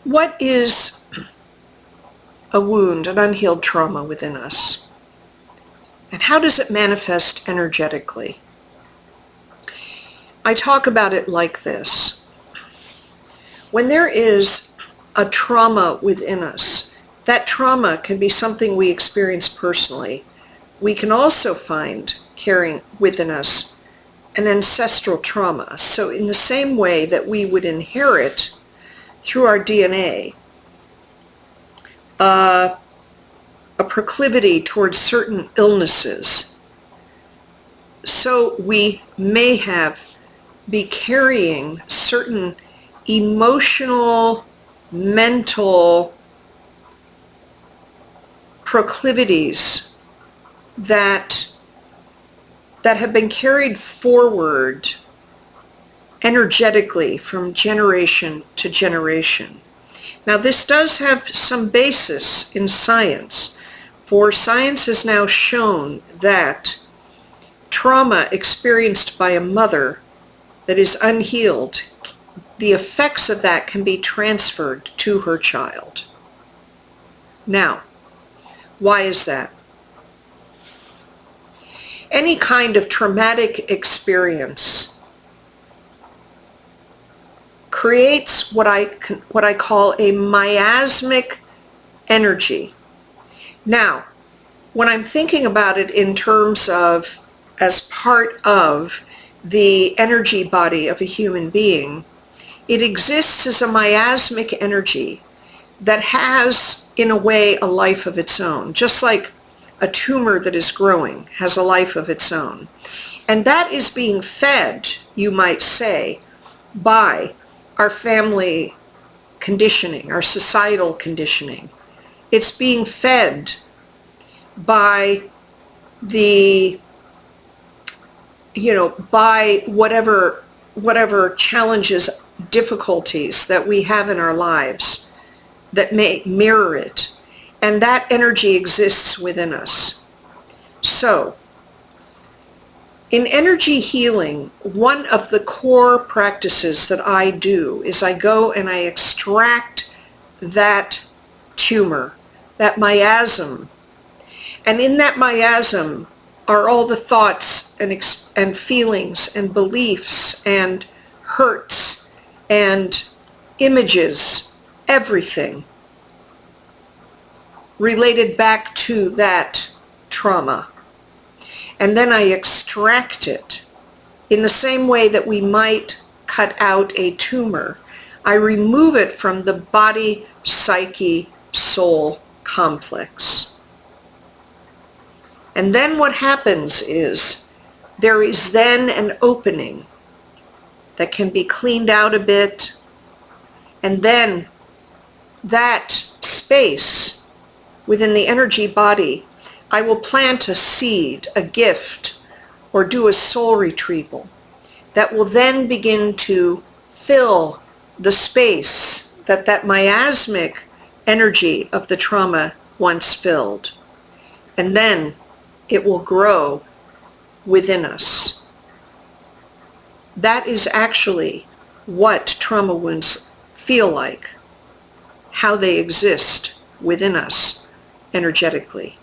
What is a wound, an unhealed trauma within us? And how does it manifest energetically? I talk about it like this. When there is a trauma within us, that trauma can be something we experience personally. We can also find carrying within us an ancestral trauma. So in the same way that we would inherit through our DNA a proclivity towards certain illnesses, so we may be carrying certain emotional, mental proclivities that have been carried forward energetically from generation to generation. Now, this does have some basis in science, for science has now shown that trauma experienced by a mother that is unhealed, the effects of that can be transferred to her child. Now, why is that? Any kind of traumatic experience creates what I call a miasmic energy. Now, when I'm thinking about it in terms of as part of the energy body of a human being, it exists as a miasmic energy that has, in a way, a life of its own, just like a tumor that is growing has a life of its own. And that is being fed, you might say, by our family conditioning, our societal conditioning. It's being fed by by whatever challenges, difficulties that we have in our lives that may mirror it. And that energy exists within us. So, in energy healing, one of the core practices that I do is I go and I extract that tumor, that miasm. And in that miasm are all the thoughts and feelings and beliefs and hurts and images, everything related back to that trauma. And then I extract it in the same way that we might cut out a tumor. I remove it from the body-psyche-soul complex. And then what happens is there is then an opening that can be cleaned out a bit, and then that space within the energy body, I will plant a seed, a gift, or do a soul retrieval that will then begin to fill the space that miasmic energy of the trauma once filled. And then it will grow within us. That is actually what trauma wounds feel like, how they exist within us energetically.